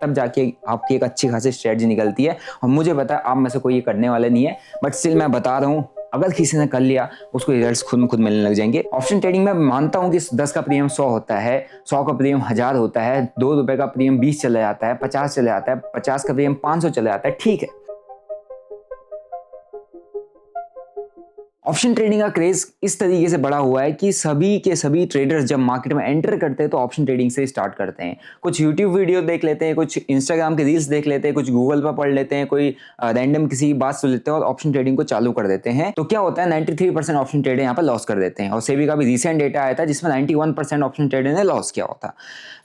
तब जाके आपकी एक अच्छी खासी स्ट्रेटजी निकलती है। और मुझे पता है आप में से कोई ये करने वाले नहीं है, बट स्टिल मैं बता रहा हूँ, अगर किसी ने कर लिया उसको रिजल्ट्स खुद मिलने लग जाएंगे। ऑप्शन ट्रेडिंग में मानता हूँ कि 10 का प्रीमियम 100 होता है, 100 का प्रीमियम 1000 होता है, 2 रुपए का प्रीमियम 20 चला जाता है, 50 चला जाता है, 50 का प्रीमियम 500 चला जाता है, ठीक है। ऑप्शन ट्रेडिंग का क्रेज इस तरीके से बढ़ा हुआ है कि सभी के सभी ट्रेडर्स जब मार्केट में एंटर करते हैं तो ऑप्शन ट्रेडिंग से स्टार्ट करते हैं। कुछ यूट्यूब वीडियो देख लेते हैं, कुछ इंस्टाग्राम के रील्स देख लेते हैं, कुछ गूगल पर पढ़ लेते हैं, कोई रैंडम किसी की बात सुन लेते हैं और ऑप्शन ट्रेडिंग को चालू कर देते हैं। तो क्या होता है, 93% ऑप्शन ट्रेडर यहाँ पर लॉस कर देते हैं। और सेबी का भी रिसेंट डेटा आया था जिसमें 91% ऑप्शन ट्रेडर ने लॉस किया होता।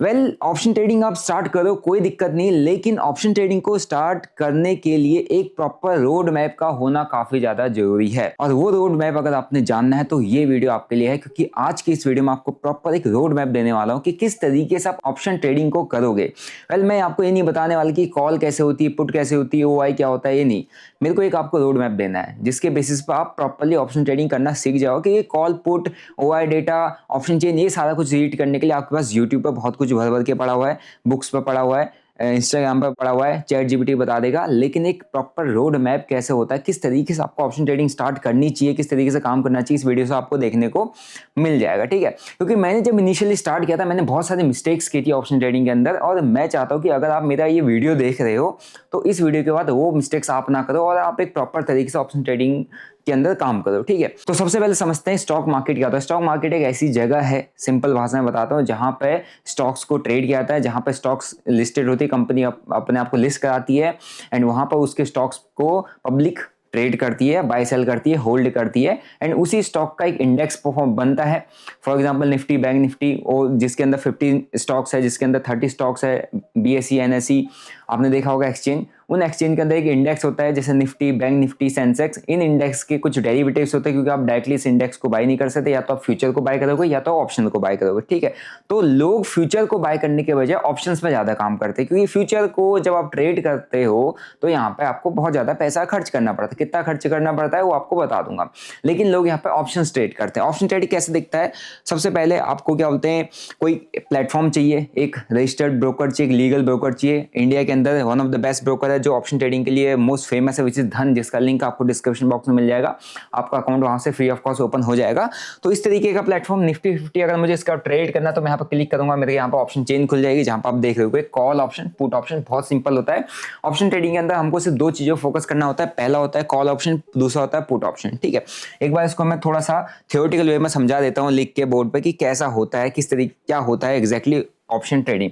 वेल, ऑप्शन ट्रेडिंग आप स्टार्ट करो, कोई दिक्कत नहीं, लेकिन ऑप्शन ट्रेडिंग को स्टार्ट करने के लिए एक प्रॉपर रोड मैप का होना काफी ज्यादा जरूरी है। और वो रोड मैप अगर आपने जानना है तो ये वीडियो आपके लिए है, क्योंकि आज की इस वीडियो में आपको प्रॉपर एक रोड मैप देने वाला हूं कि किस तरीके से आप ऑप्शन ट्रेडिंग को करोगे। वेल, मैं आपको ये नहीं बताने वाला कि कॉल कैसे होती है, पुट कैसे होती है, ओआई क्या होता है, ये नहीं। मेरे को एक आपको रोड मैप देना है जिसके बेसिस पर आप प्रॉपर्ली ऑप्शन ट्रेडिंग करना सीख जाओ कि ये call, put, OI data, option chain, ये सारा कुछ रीड करने के लिए आपके पास यूट्यूब पर बहुत कुछ भर भर के पड़ा हुआ है, बुक्स पर पड़ा हुआ है, इंस्टाग्राम पर पड़ा हुआ है, चैट जीपीटी बता देगा। लेकिन एक प्रॉपर रोड मैप कैसे होता है, किस तरीके से आपको ऑप्शन ट्रेडिंग स्टार्ट करनी चाहिए, किस तरीके से काम करना चाहिए, इस वीडियो से आपको देखने को मिल जाएगा, ठीक है। क्योंकि मैंने जब इनिशियली स्टार्ट किया था मैंने बहुत सारी मिस्टेक्स की थी ऑप्शन ट्रेडिंग के अंदर, और मैं चाहता हूँ कि अगर आप मेरा ये वीडियो देख रहे हो तो इस वीडियो के बाद वो मिस्टेक्स आप ना करो और आप एक प्रॉपर तरीके से ऑप्शन ट्रेडिंग के अंदर काम करो, ठीक है। तो सबसे पहले समझते हैं स्टॉक मार्केट क्या होता है। स्टॉक मार्केट एक ऐसी जगह है, सिंपल भाषा में बताता हूँ, जहां पे स्टॉक्स को ट्रेड किया जाता है, जहां पे स्टॉक्स लिस्टेड होती है, कंपनी अपने आप को लिस्ट कराती है एंड वहां पर उसके स्टॉक्स को पब्लिक ट्रेड करती है, बाय सेल करती है, होल्ड करती है एंड उसी स्टॉक का एक इंडेक्स परफॉर्म बनता है। For example Nifty, bank Nifty, और जिसके अंदर 50 स्टॉक्स है, जिसके अंदर 30 स्टॉक्स है, बीएसई, एनएसई, आपने देखा होगा एक्सचेंज, उन एक्सचेंज के अंदर एक इंडेक्स होता है जैसे निफ्टी, बैंक निफ्टी, सेंसेक्स। इन इंडेक्स के कुछ डेरिवेटिव्स होते हैं, क्योंकि आप डायरेक्टली इस इंडेक्स को बाय नहीं कर सकते, या तो आप फ्यूचर को बाय करोगे या तो ऑप्शन को बाय करोगे, ठीक है। तो लोग फ्यूचर को बाय करने के बजाय ऑप्शंस में ज्यादा काम करते हैं, क्योंकि फ्यूचर को जब आप ट्रेड करते हो तो यहाँ पे आपको बहुत ज्यादा पैसा खर्च करना पड़ता है। कितना खर्च करना पड़ता है वो आपको बता दूंगा, लेकिन लोग यहाँ पे ऑप्शन ट्रेड करते हैं। ऑप्शन ट्रेड कैसे दिखता है, सबसे पहले आपको क्या बोलते हैं, कोई प्लेटफॉर्म चाहिए, एक रजिस्टर्ड ब्रोकर चाहिए, एक लीगल ब्रोकर चाहिए। इंडिया के अंदर one of the best broker है जो ऑप्शन ट्रेडिंग के लिए मोस्ट फेमस है, विच इज धन, जिसका लिंक आपको डिस्क्रिप्शन बॉक्स में मिल जाएगा। आपका अकाउंट वहां से फ्री ऑफ कॉस्ट ओपन हो जाएगा। तो इस तरीके का प्लेटफॉर्म निफ्टी 50, अगर मुझे इसका ट्रेड करना है तो मैं यहाँ पर क्लिक करूंगा, मेरे यहाँ पर ऑप्शन चेन खुल जाएगी, जहां पर आप देख रहे हो कॉल ऑप्शन, पुट ऑप्शन। बहुत सिंपल होता है ऑप्शन ट्रेडिंग के अंदर, हमको सिर्फ दो चीजों फोकस करना होता है। पहला होता है कॉल ऑप्शन, दूसरा होता है पुट ऑप्शन, ठीक है। एक बार इसको मैं थोड़ा सा थियोरेटिकल वे में समझा देता हूँ लिख के बोर्ड पे कि कैसा होता है, किस तरीके क्या होता है exactly option trading.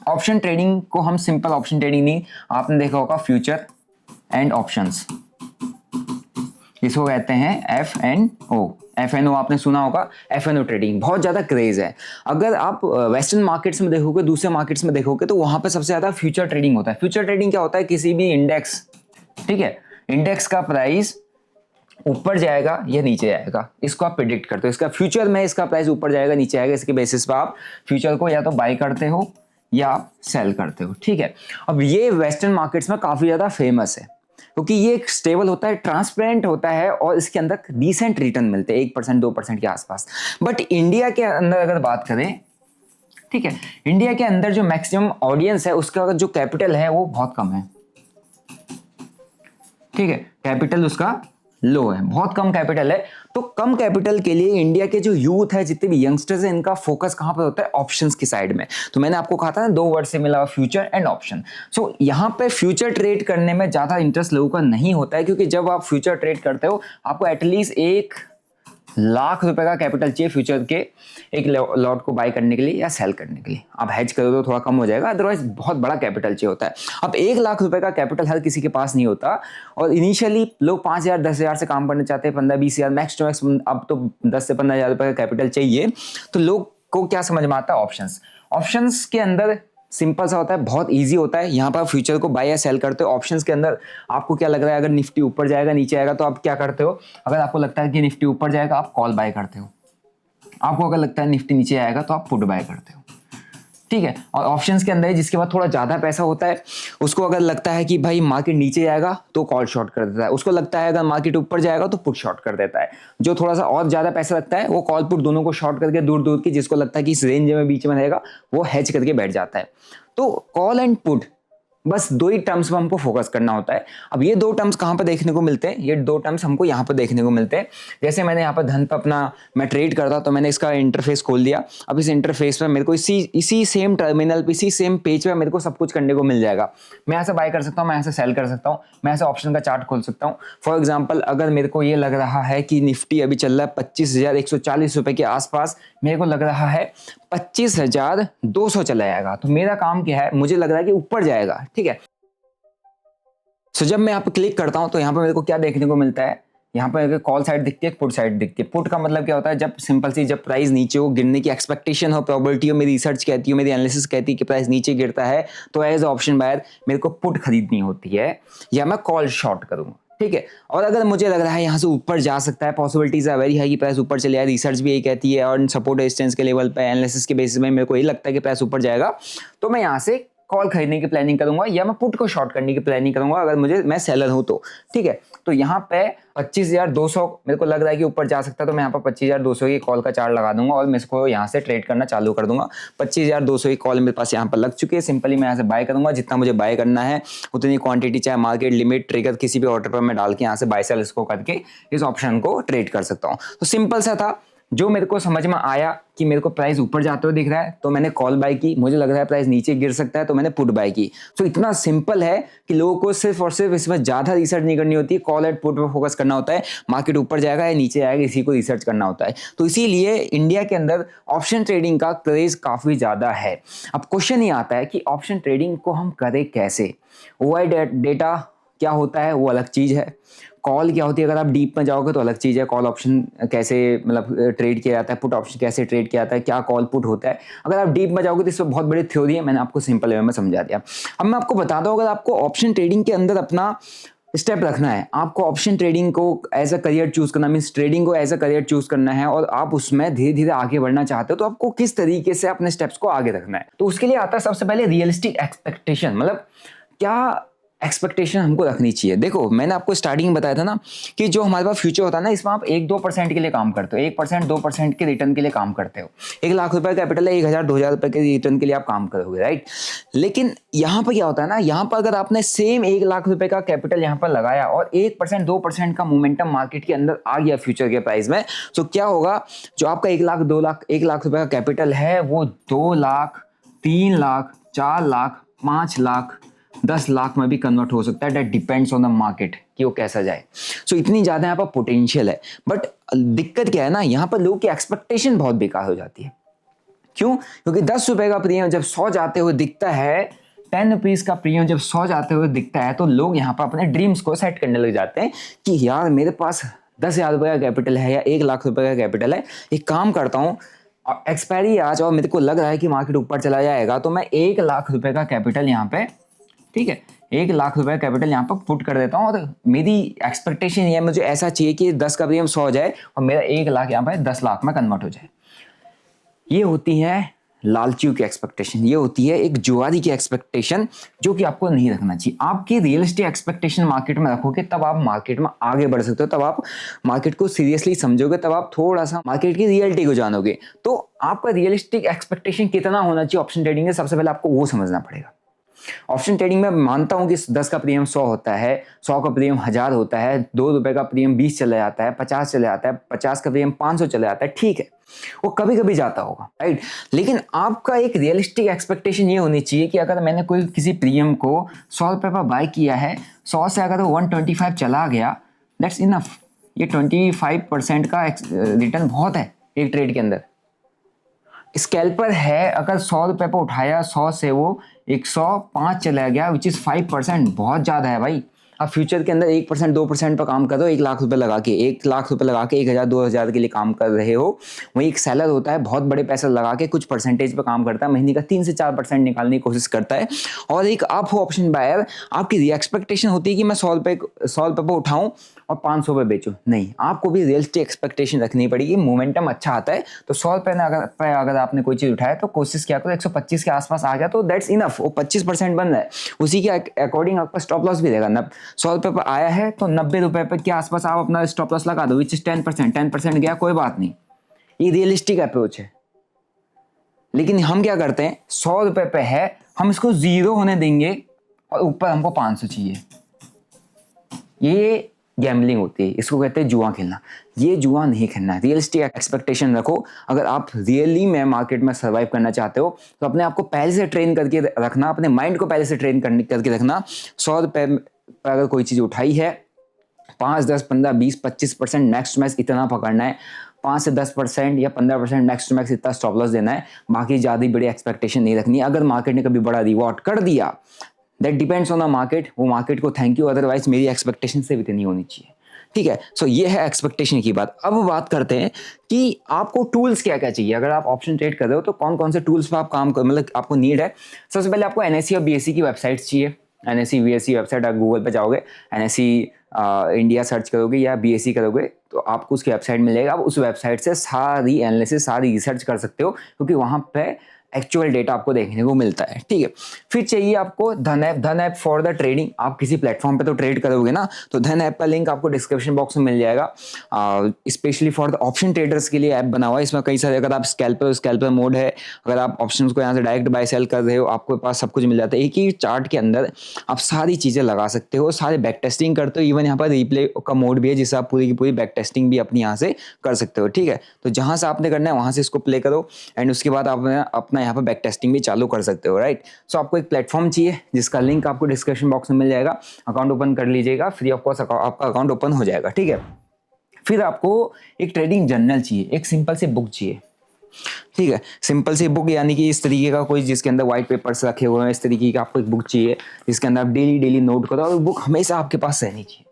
Option trading को हम सिंपल ऑप्शन ट्रेडिंग नहीं, आपने देखा होगा फ्यूचर एंड ऑप्शंस, इसको कहते हैं FNO। FNO आपने सुना होगा, FNO ट्रेडिंग बहुत ज्यादा क्रेज है। अगर आप वेस्टर्न मार्केट्स में देखोगे, दूसरे मार्केट्स में देखोगे, तो वहां पे सबसे ज्यादा फ्यूचर ट्रेडिंग होता है। फ्यूचर ट्रेडिंग क्या होता है, किसी भी इंडेक्स, ठीक है, इंडेक्स का प्राइस ऊपर जाएगा या नीचे जाएगा, इसको आप प्रिडिक्ट करते हो। इसका फ्यूचर में इसका प्राइस ऊपर जाएगा नीचे आएगा, इसके बेसिस पर आप फ्यूचर को या तो बाय करते हो या आप सेल करते हो, ठीक है। अब ये वेस्टर्न मार्केट्स में काफी ज्यादा फेमस है, क्योंकि ये एक स्टेबल होता है, ट्रांसपेरेंट होता है और इसके अंदर डिसेंट रिटर्न मिलते हैं, 1% 2% के आसपास। बट इंडिया के अंदर अगर बात करें, ठीक है, इंडिया के अंदर जो मैक्सिमम ऑडियंस है उसका जो कैपिटल है वो बहुत कम है, ठीक है, कैपिटल उसका लो है, बहुत कम कैपिटल है। तो कम कैपिटल के लिए इंडिया के जो यूथ है, जितने भी यंगस्टर्स हैं, इनका फोकस कहां पर होता है, ऑप्शंस की साइड में। तो मैंने आपको कहा था ना, दो वर्ड से मिला, फ्यूचर एंड ऑप्शन। सो यहां पे फ्यूचर ट्रेड करने में ज्यादा इंटरेस्ट लोगों का नहीं होता है, क्योंकि जब आप फ्यूचर ट्रेड करते हो आपको एटलीस्ट 1,00,000 रुपए का कैपिटल चाहिए फ्यूचर के एक लॉट को बाय करने के लिए या सेल करने के लिए। आप हेज करो तो थोड़ा कम हो जाएगा, अदरवाइज बहुत बड़ा कैपिटल चाहिए होता है। अब 1,00,000 रुपए का कैपिटल हर किसी के पास नहीं होता, और इनिशियली लोग 5,000 10,000 से काम करना चाहते हैं, 15-20,000 मैक्स टू मैक्स, अब तो 10 से 15,000 रुपए का कैपिटल चाहिए। तो लोग को क्या समझ में आता है, ऑप्शंस। ऑप्शंस के अंदर सिंपल सा होता है, बहुत इजी होता है। यहाँ पर फ्यूचर को बाय या सेल करते हो। ऑप्शंस के अंदर आपको क्या लग रहा है, अगर निफ्टी ऊपर जाएगा नीचे आएगा तो आप क्या करते हो, अगर आपको लगता है कि निफ्टी ऊपर जाएगा आप कॉल बाय करते हो, आपको अगर लगता है निफ्टी नीचे आएगा तो आप पुट बाय करते हो, ठीक है। और ऑप्शंस के अंदर जिसके बाद थोड़ा ज्यादा पैसा होता है, उसको अगर लगता है कि भाई मार्केट नीचे जाएगा तो कॉल शॉर्ट कर देता है, उसको लगता है अगर मार्केट ऊपर जाएगा तो पुट शॉर्ट कर देता है। जो थोड़ा सा और ज्यादा पैसा लगता है वो कॉल पुट दोनों को शॉर्ट करके दूर दूर की, जिसको लगता है कि इस रेंज में बीच में रहेगा, वो हेज करके बैठ जाता है। तो कॉल एंड पुट, बस दो ही टर्म्स पर हमको फोकस करना होता है। अब ये दो टर्म्स कहाँ पर देखने को मिलते हैं? ये दो टर्म्स हमको यहाँ पर देखने को मिलते हैं। जैसे मैंने यहाँ पर धन पर अपना मैं ट्रेड करता तो मैंने इसका इंटरफेस खोल दिया। अब इस इंटरफेस पर मेरे को इसी सेम टर्मिनल पे, इसी सेम पेज पे मेरे को सब कुछ करने को मिल जाएगा। मैं यहाँ से बाय कर सकता हूँ, मैं यहाँ से सेल कर सकता हूँ, मैं यहाँ से ऑप्शन का चार्ट खोल सकता हूँ। फॉर एग्जाम्पल, अगर मेरे को ये लग रहा है कि निफ्टी अभी चल रहा है 25,140 रुपए के आसपास, मेरे को लग रहा है 25,200 चला जाएगा, तो मेरा काम क्या है? मुझे लग रहा है कि ऊपर जाएगा, ठीक है। सो जब मैं यहाँ पे क्लिक करता हूँ तो यहाँ पे मेरे को क्या देखने को मिलता है? यहाँ पे कॉल साइड दिखती है, पुट साइड दिखती है। पुट का मतलब क्या होता है? जब सिंपल सी, जब प्राइस नीचे हो, गिरने की एक्सपेक्टेशन हो, प्रोबेबिलिटी हो, मेरी रिसर्च कहती है, मेरी एनालिसिस कहती है कि प्राइस नीचे गिरता है, तो एज ऑप्शन बायर मेरे को पुट खरीदनी होती है या मैं कॉल शॉर्ट करूंगा, ठीक है। और अगर मुझे लग रहा है यहाँ से ऊपर जा सकता है, पॉसिबिलिटीज आर वेरी हाई कि प्राइस ऊपर चले जाए, रिसर्च भी यही कहती है, और सपोर्ट रेजिस्टेंस के लेवल पे एनालिसिस के बेसिस में मेरे को यही लगता है कि प्राइस ऊपर जाएगा, तो मैं यहाँ से कॉल खरीदने की प्लानिंग करूंगा या मैं पुट को शॉर्ट करने की प्लानिंग करूंगा, अगर मैं सेलर हूं तो, ठीक है। तो यहाँ पे 25,200 मेरे को लग रहा है कि ऊपर जा सकता है, तो मैं यहाँ पर 25,200 की कॉल का चार्ट लगा दूंगा और मैं इसको यहाँ से ट्रेड करना चालू कर दूंगा। 25,200 की कॉल मेरे पास यहाँ पर लग चुकी है। सिंपली मैं यहाँ से बाय करूंगा, जितना मुझे बाय करना है उतनी क्वांटिटी, चाहे मार्केट लिमिट ट्रिगर किसी भी ऑर्डर पर मैं डाल के यहाँ से बाय सेल इसको करके इस ऑप्शन को ट्रेड कर सकता हूँ। तो सिंपल सा था, जो मेरे को समझ में आया कि मेरे को प्राइस ऊपर जाते हुए दिख रहा है तो मैंने कॉल बाय की, मुझे लग रहा है प्राइस नीचे गिर सकता है तो मैंने पुट बाय की। तो इतना सिंपल है कि लोगों को सिर्फ और सिर्फ इसमें ज्यादा रिसर्च नहीं करनी होती, कॉल एंड पुट पर फोकस करना होता है। मार्केट ऊपर जाएगा या नीचे आएगा, इसी को रिसर्च करना होता है। तो इसीलिए इंडिया के अंदर ऑप्शन ट्रेडिंग का क्रेज काफी ज्यादा है। अब क्वेश्चन ये आता है कि ऑप्शन ट्रेडिंग को हम करें कैसे? ओआई डेटा क्या होता है वो अलग चीज है, कॉल क्या होती है, अगर आप डीप में जाओगे तो अलग चीज है। कॉल ऑप्शन कैसे मतलब ट्रेड किया जाता है, पुट ऑप्शन कैसे ट्रेड किया जाता है, क्या कॉल पुट होता है, अगर आप डीप में जाओगे तो इसमें बहुत बड़ी थ्योरी है, मैंने आपको सिंपल वे में समझा दिया। अब मैं आपको बताता हूँ, अगर आपको ऑप्शन ट्रेडिंग के अंदर अपना स्टेप रखना है, आपको ऑप्शन ट्रेडिंग को एज अ करियर चूज करना, मीन्स ट्रेडिंग को एज अ करियर चूज करना है और आप उसमें धीरे धीरे आगे बढ़ना चाहते हो, तो आपको किस तरीके से अपने स्टेप्स को आगे रखना है। तो उसके लिए आता है सबसे पहले रियलिस्टिक एक्सपेक्टेशन, मतलब क्या एक्सपेक्टेशन हमको रखनी चाहिए। देखो, मैंने आपको स्टार्टिंग में बताया था ना कि जो हमारे पास फ्यूचर होता है ना, इसमें आप 1-2% के लिए काम करते हो, 1% 2% के रिटर्न के लिए काम करते हो। 1,00,000 रुपए कैपिटल है, 1,000-2,000 रुपए के रिटर्न के लिए आप काम करोगे, राइट। लेकिन यहाँ पर क्या होता है ना, यहाँ पर अगर आपने सेम 1,00,000 रुपए का कैपिटल यहाँ पर लगाया और 1% 2% का मोमेंटम मार्केट के अंदर आ गया फ्यूचर के प्राइस में, तो क्या होगा? जो आपका 1,00,000 2,00,000 1,00,000 रुपए का कैपिटल है वो 2,00,000 3,00,000 4,00,000 5,00,000 10,00,000 में भी कन्वर्ट हो सकता है। That depends on the market कि वो कैसा जाए। सो इतनी ज्यादा यहाँ पर पोटेंशियल है, बट दिक्कत क्या है ना, यहाँ पर लोगों की एक्सपेक्टेशन बहुत बेकार हो जाती है। क्यों? क्योंकि 10 रुपए का प्रीमियम जब 100 जाते हुए दिखता है, 10 रुपीज का प्रीमियम जब 100 जाते हुए दिखता है, तो लोग यहाँ पर अपने ड्रीम्स को सेट करने लग जाते हैं कि यार मेरे पास 10,000 रुपए का कैपिटल है या 1,00,000 रुपए का कैपिटल है, एक काम करता हूँ, एक्सपायरी आज और मेरे को लग रहा है कि मार्केट ऊपर चला जाएगा, तो मैं 1,00,000 रुपए का कैपिटल यहाँ पे, ठीक है, 1,00,000 रुपए कैपिटल यहाँ पर पुट कर देता हूँ और मेरी एक्सपेक्टेशन ये है, मुझे ऐसा चाहिए कि 10 का प्रीमियम 100 हो जाए और मेरा 1,00,000 यहाँ पर 10,00,000 में कन्वर्ट हो जाए। ये होती है लालचियों की एक्सपेक्टेशन, ये होती है एक जुआरी की एक्सपेक्टेशन, जो कि आपको नहीं रखना चाहिए। आपकी रियलिस्टिक एक्सपेक्टेशन मार्केट में रखोगे तब आप मार्केट में आगे बढ़ सकते हो, तब आप मार्केट को सीरियसली समझोगे, तब आप थोड़ा सा मार्केट की रियलिटी को जानोगे। तो आपका रियलिस्टिक एक्सपेक्टेशन कितना होना चाहिए ऑप्शन ट्रेडिंग में, सबसे पहले आपको वो समझना पड़ेगा। ऑप्शन ट्रेडिंग में मानता हूं कि 10 का प्रीमियम 100 होता है, 100 का प्रीमियम 1,000 होता है, 2 रुपए का प्रीमियम 20 चला जाता है, 50 चला जाता है, 50 का प्रीमियम 500 चला जाता है, ठीक है, वो कभी कभी जाता होगा, राइट। लेकिन आपका एक रियलिस्टिक एक्सपेक्टेशन ये होनी चाहिए कि अगर मैंने कोई किसी प्रीमियम को 100 रुपए पर बाय किया है, 100 से अगर 125 चला गया, दैट्स इनफ। ये 25% का रिटर्न बहुत है एक ट्रेड के अंदर। स्कैल्पर है, अगर 100 रुपए पर उठाया, 100 से वो 105 चला गया, विच इज 5%, बहुत ज्यादा है भाई। अब फ्यूचर के अंदर 1% 2% पर काम कर रहे हो, 1,00,000 रुपए लगा के, 1,00,000 रुपए लगा के 1,000 2,000 के लिए काम कर रहे हो। वहीं एक सेलर होता है, बहुत बड़े पैसे लगा के कुछ परसेंटेज पर काम करता है, महीने का 3 से 4% निकालने की कोशिश करता है। और एक आप हो ऑप्शन बायर, आपकी एक्सपेक्टेशन होती है कि मैं 100 रुपए पर उठाऊं और 500 पे बेचो। नहीं, आपको भी रियलिस्टिक एक्सपेक्टेशन रखनी पड़ेगी। मोमेंटम अच्छा आता है तो 100 रुपए अगर आपने कोई चीज उठाया तो कोशिश किया करो 125 के आसपास आ गया तो दैट्स इनफ, वो 25% बन रहा है, उसी के अकॉर्डिंग आपका स्टॉप लॉस भी रहेगा। 100 रुपए पर आया है तो 90 रुपए पर के आसपास आप अपना स्टॉप लॉस लगा दो, विच इज 10% गया, कोई बात नहीं, ये रियलिस्टिक अप्रोच है। लेकिन हम क्या करते हैं, 100 रुपए पे है, हम इसको 0 होने देंगे और ऊपर हमको 500 चाहिए। ये गैम्बलिंग होती है, इसको कहते हैं जुआ खेलना। ये जुआ नहीं खेलना है, रियलिस्टिक एक्सपेक्टेशन रखो। अगर आप रियली में मार्केट में सर्वाइव करना चाहते हो तो अपने आप को पहले से ट्रेन करके रखना, अपने माइंड को पहले से ट्रेन करके रखना। 100 रुपये पर अगर कोई चीज़ उठाई है, 5, 10, 15, 20, 25% नेक्स्ट मैच इतना पकड़ना है, 5 से 10% या 15% मैक्स टू मैक्स इतना स्टॉप लॉस देना है। बाकी ज़्यादा बड़ी एक्सपेक्टेशन नहीं रखनी। अगर मार्केट ने कभी बड़ा रिवॉर्ड कर दिया, that depends on the market, वो मार्केट को थैंक यू, अदरवाइज मेरी एक्सपेक्टेशन से भी इतनी होनी चाहिए। ठीक है, सो ये है एक्सपेक्टेशन की बात। अब बात करते हैं कि आपको टूल्स क्या क्या चाहिए। अगर आप ऑप्शन ट्रेड कर रहे हो तो कौन कौन से टूल्स पर आप काम कर, मतलब आपको नीड है। सबसे पहले आपको NSE और BSE की वेबसाइट्स चाहिए। NSE BSE वेबसाइट, आप गूगल पे जाओगे, NSE इंडिया सर्च करोगे या BSE करोगे तो आपको उसकी वेबसाइट मिलेगा। आप उस वेबसाइट से सारी एनालिसिस, सारी रिसर्च कर सकते हो, क्योंकि वहाँ पे एक्चुअल डेटा आपको देखने को मिलता है। ठीक है, फिर चाहिए आपको धन ऐप। धन ऐप फॉर द ट्रेडिंग। आप किसी प्लेटफॉर्म पे तो ट्रेड करोगे ना, तो धन ऐप का लिंक आपको डिस्क्रिप्शन बॉक्स में मिल जाएगा। Specially for the option traders के लिए ऐप बना हुआ है। इसमें कई सारे, अगर आप स्कैल्पर मोड है, अगर आप ऑप्शंस को यहाँ से डायरेक्ट बाय सेल कर रहे हो, आपके पास सब कुछ मिल जाता है। एक ही चार्ट के अंदर आप सारी चीज़ें लगा सकते हो, सारे बैक टेस्टिंग करते हो। इवन यहाँ पर रिप्ले का मोड भी है, जिससे आप पूरी की पूरी बैक टेस्टिंग भी अपनी यहाँ से कर सकते हो। ठीक है, तो जहाँ से आपने करना है वहाँ से इसको प्ले करो, एंड उसके बाद आप अपना यहाँ पर बैक टेस्टिंग भी चालू कर सकते हो। राइट, सो आपको एक प्लेटफॉर्म चाहिए जिसका लिंक आपको डिस्क्रिप्शन बॉक्स में मिल जाएगा। अकाउंट ओपन कर लीजिएगा, फ्री ऑफ कॉस्ट आपका अकाउंट ओपन हो जाएगा। ठीक है, फिर आपको एक ट्रेडिंग जर्नल चाहिए, एक सिंपल सी बुक चाहिए। ठीक है, सिंपल सी बुक, यानी कि इस तरीके का कोई जिसके अंदर व्हाइट पेपर्स रखे हुए हैं, इस तरीके का आपको एक बुक चाहिए जिसके अंदर आप डेली नोट करो। और बुक हमेशा आपके पास रहनी चाहिए,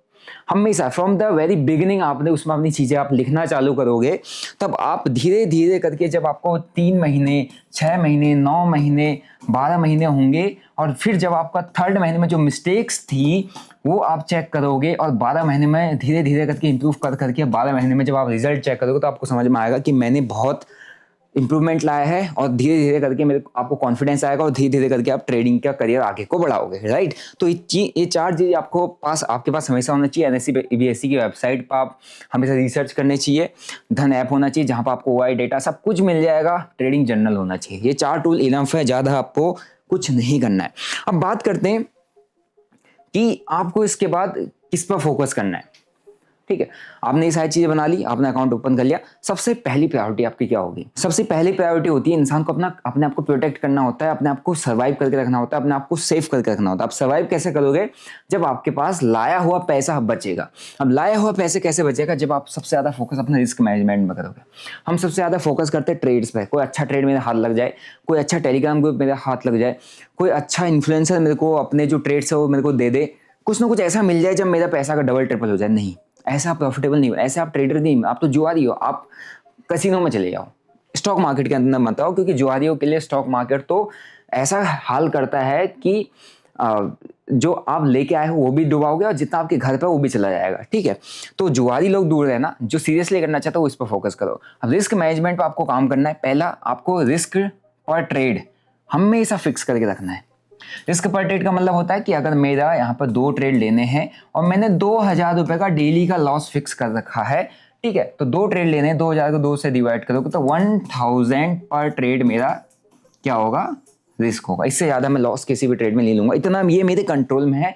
हमेशा फ्रॉम द वेरी बिगिनिंग। आपने उसमें अपनी चीज़ें आप लिखना चालू करोगे, तब आप धीरे धीरे करके जब आपको 3 महीने, 6 महीने, 9 महीने, 12 महीने होंगे, और फिर जब आपका 3rd महीने में जो मिस्टेक्स थी वो आप चेक करोगे, और 12 महीने में धीरे धीरे करके इंप्रूव करके 12 महीने में जब आप रिजल्ट चेक करोगे तो आपको समझ में आएगा कि मैंने बहुत इंप्रूवमेंट लाया है, और धीरे धीरे करके आपको कॉन्फिडेंस आएगा, और धीरे धीरे करके आप ट्रेडिंग का करियर आगे को बढ़ाओगे। राइट, तो ये 4 चीज़ आपके पास हमेशा होना चाहिए। NSE BSE की वेबसाइट पर आप हमेशा रिसर्च करने चाहिए। धन ऐप होना चाहिए जहाँ पर आपको वाई डेटा सब कुछ मिल जाएगा। ट्रेडिंग जर्नल होना चाहिए। ये 4 टूल इनफ है, ज़्यादा आपको कुछ नहीं करना है। अब बात करते हैं कि आपको इसके बाद किस पर फोकस करना है। ठीक है, आपने ये सारी चीजें बना ली, आपने अकाउंट ओपन कर लिया। सबसे पहली प्रायोरिटी आपकी क्या होगी? सबसे पहली प्रायोरिटी होती है इंसान को अपने आप को प्रोटेक्ट करना होता है, अपने आप को सर्वाइव करके रखना होता है, अपने आप को सेफ करके रखना होता है। आप सर्वाइव कैसे करोगे? जब आपके पास लाया हुआ पैसा बचेगा। अब लाया हुआ पैसे कैसे बचेगा? जब आप सबसे ज्यादा फोकस अपने रिस्क मैनेजमेंट में करोगे। हम सबसे ज्यादा फोकस करते हैं ट्रेड्स पे। कोई अच्छा ट्रेड मेरे हाथ लग जाए, कोई अच्छा टेलीग्राम ग्रुप मेरे हाथ लग जाए, कोई अच्छा इन्फ्लुएंसर मेरे को अपने जो ट्रेड्स है वो मेरे को दे दे, कुछ ना कुछ ऐसा मिल जाए जब मेरा पैसा का डबल ट्रिपल हो जाए। नहीं, ऐसा प्रॉफिटेबल नहीं हो, ऐसे आप ट्रेडर नहीं, आप तो जुआरी हो। आप कसिनो में चले जाओ, स्टॉक मार्केट के अंदर मत आओ, क्योंकि जुआरियों के लिए स्टॉक मार्केट तो ऐसा हाल करता है कि जो आप लेके आए हो वो भी डुबाओगे, और जितना आपके घर पे वो भी चला जाएगा। ठीक है, तो जुआरी लोग दूर रहना, जो सीरियसली करना चाहता है वो इस पर फोकस करो। अब रिस्क मैनेजमेंट पर आपको काम करना है। पहला, आपको रिस्क पर ट्रेड हमेशा फिक्स करके रखना है। रिस्क पर ट्रेड का मतलब होता है कि अगर मेरा यहाँ पर 2 ट्रेड लेने हैं और मैंने 2000 रुपए का डेली का लॉस फिक्स कर रखा है, ठीक है, तो 2 ट्रेड लेने हैं, 2000 को 2 से डिवाइड करोगे तो 1000 पर ट्रेड मेरा क्या होगा? रिस्क होगा। इससे ज़्यादा मैं लॉस किसी भी ट्रेड में नहीं लूंगा, इतना ये मेरे कंट्रोल में है।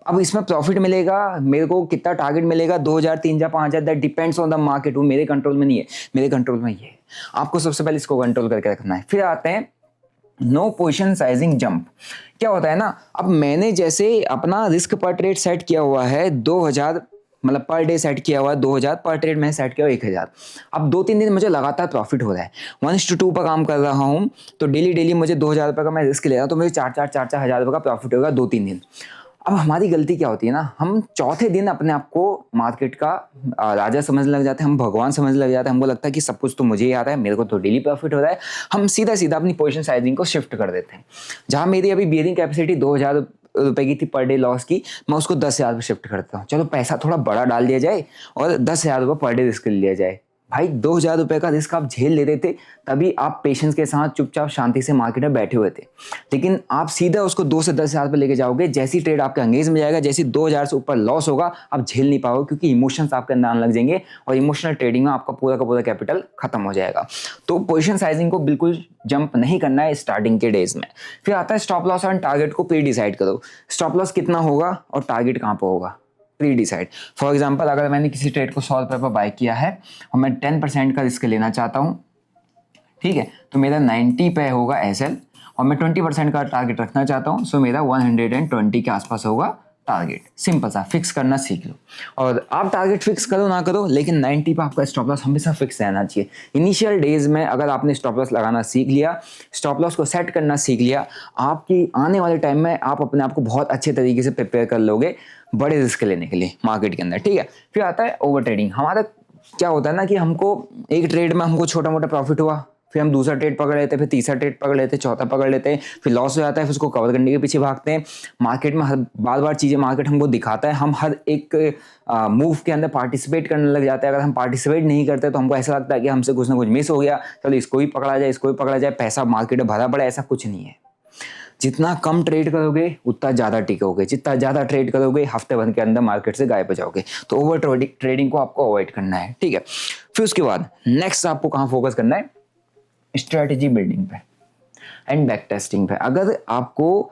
अब इसमें प्रॉफिट मिलेगा, मेरे को कितना टारगेट मिलेगा, 2000, 3000, 5000, that depends on the market. वो मेरे कंट्रोल में नहीं है, मेरे कंट्रोल में ये है। आपको सबसे पहले इसको कंट्रोल करके रखना है। फिर आते हैं नो पोजीशन साइजिंग जंप। क्या होता है ना, अब मैंने जैसे अपना रिस्क पर ट्रेड सेट किया हुआ है 2000, मतलब पर डे सेट किया हुआ है 2000, पर ट्रेड मैंने सेट किया हुआ 1000। अब 2-3 दिन मुझे लगातार प्रॉफिट हो रहा है, 1:2 पर काम कर रहा हूँ, तो डेली मुझे 2000 रुपये का मैं रिस्क ले रहा हूँ, तो मुझे 4-4 हजार रुपये का प्रॉफिट होगा 2-3 दिन। अब हमारी गलती क्या होती है ना, हम चौथे दिन अपने आप को मार्केट का राजा समझने लग जाते हैं, हम भगवान समझने लग जाते हैं। हमको लगता है कि सब कुछ तो मुझे ही आता है, मेरे को तो डेली प्रॉफिट हो रहा है। हम सीधा अपनी पोजीशन साइजिंग को शिफ्ट कर देते हैं। जहाँ मेरी अभी बियरिंग कैपेसिटी 2000 रुपए की थी पर डे लॉस की, मैं उसको 10,000 पे शिफ्ट करता हूँ। चलो पैसा थोड़ा बड़ा डाल दिया जाए और 10,000 रुपये पर डे रिस्क लिया जाए, भाई 2,000 रुपए का रिस्क आप झेल ले रहे थे, तभी आप पेशेंस के साथ चुपचाप शांति से मार्केट में बैठे हुए थे। लेकिन आप सीधा उसको 2 से 10,000 पे लेके जाओगे, जैसी ट्रेड आपके अंगेज में जाएगा, जैसी 2,000 से ऊपर लॉस होगा, आप झेल नहीं पाओगे, क्योंकि इमोशंस आपके अंदर आने लग जाएंगे और इमोशनल ट्रेडिंग में आपका पूरा का पूरा कैपिटल खत्म हो जाएगा। तो पोजीशन साइजिंग को बिल्कुल जंप नहीं करना है स्टार्टिंग के डेज में। फिर आता है स्टॉप लॉस और टारगेट को प्री डिसाइड करो। स्टॉप लॉस कितना होगा और टारगेट कहाँ पर होगा, प्री डिसाइड। फॉर एग्जाम्पल, अगर मैंने किसी ट्रेड को 100 रुपये पर बाय किया है और मैं 10% का रिस्क लेना चाहता हूँ, ठीक है, तो मेरा 90 पे होगा एसएल और मैं 20% का टारगेट रखना चाहता हूँ, सो मेरा 120 के आसपास होगा टारगेट। सिंपल सा, फिक्स करना सीख लो। और आप टारगेट फिक्स करो ना करो, लेकिन 90 पे आपका स्टॉप लॉस हमेशा फिक्स रहना चाहिए। इनिशियल डेज में अगर आपने स्टॉप लॉस लगाना सीख लिया, स्टॉप लॉस को सेट करना सीख लिया, आपकी आने वाले टाइम में आप अपने आप को बहुत अच्छे तरीके से प्रिपेयर कर लोगे बड़े रिस्क लेने के लिए मार्केट के अंदर, ठीक है। फिर आता है ओवर ट्रेडिंग। हमारा क्या होता है ना कि हमको एक ट्रेड में हमको छोटा मोटा प्रॉफिट हुआ, फिर हम दूसरा ट्रेड पकड़ लेते हैं, फिर तीसरा ट्रेड पकड़ लेते हैं, चौथा पकड़ लेते हैं, फिर लॉस हो जाता है, फिर उसको कवर करने के पीछे भागते हैं। मार्केट में हर बार बार चीज़ें मार्केट हमको दिखाता है, हम हर एक मूव के अंदर पार्टिसिपेट करने लग जाते हैं। अगर हम पार्टिसिपेट नहीं करते तो हमको ऐसा लगता है कि हमसे कुछ ना कुछ मिस हो गया, चलो इसको ही पकड़ा जाए, इसको ही पकड़ा जाए, पैसा मार्केट में भरा पड़ा। ऐसा कुछ नहीं है। जितना कम ट्रेड करोगे उतना ज़्यादा टिकोगे, जितना ज़्यादा ट्रेड करोगे हफ्ते भर के अंदर मार्केट से गायब हो जाओगे। तो ओवर ट्रेडिंग को आपको अवॉइड करना है, ठीक है। फिर उसके बाद नेक्स्ट आपको कहाँ फोकस करना है, स्ट्रेटेजी बिल्डिंग पे एंड बैक टेस्टिंग पे। अगर आपको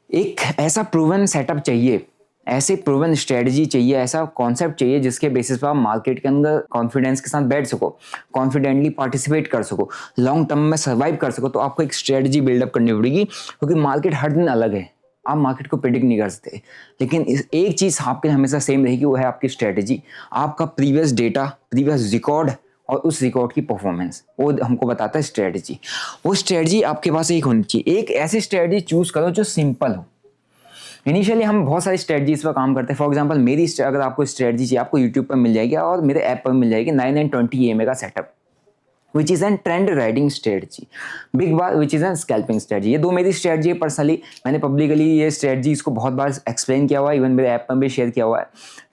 एक ऐसा प्रूवन सेटअप चाहिए, ऐसे प्रूवन स्ट्रेटजी चाहिए, ऐसा कॉन्सेप्ट चाहिए जिसके बेसिस पर आप मार्केट के अंदर कॉन्फिडेंस के साथ बैठ सको, कॉन्फिडेंटली पार्टिसिपेट कर सको, लॉन्ग टर्म में सर्वाइव कर सको, तो आपको एक स्ट्रेटजी बिल्डअप करनी पड़ेगी। क्योंकि मार्केट हर दिन अलग है, आप मार्केट को प्रेडिक्ट नहीं कर सकते, लेकिन एक चीज़ आपके लिए हमेशा सेम रहेगी, वो है आपकी स्ट्रेटजी। आपका प्रीवियस डेटा, प्रीवियस रिकॉर्ड और उस रिकॉर्ड की परफॉर्मेंस, वो हमको बताता है स्ट्रेटजी। वो स्ट्रेटजी आपके पास एक होनी चाहिए। एक ऐसी स्ट्रेटजी चूज करो जो सिंपल हो। इनिशियली हम बहुत सारी स्ट्रेटजीज पर काम करते हैं। फॉर एग्जांपल मेरी अगर आपको स्ट्रेटजी चाहिए, आपको यूट्यूब पर मिल जाएगी और मेरे ऐप पर मिल जाएगी 9 EMA का setup, which is an trend riding strategy, big bar which is an scalping strategy. ये दो मेरी स्ट्रेटजी है। पर्सनली मैंने पब्लिकली ये स्ट्रेटजी इसको बहुत बार एक्सप्लेन किया हुआ है, इवन मेरे ऐप पर भी शेयर किया हुआ है,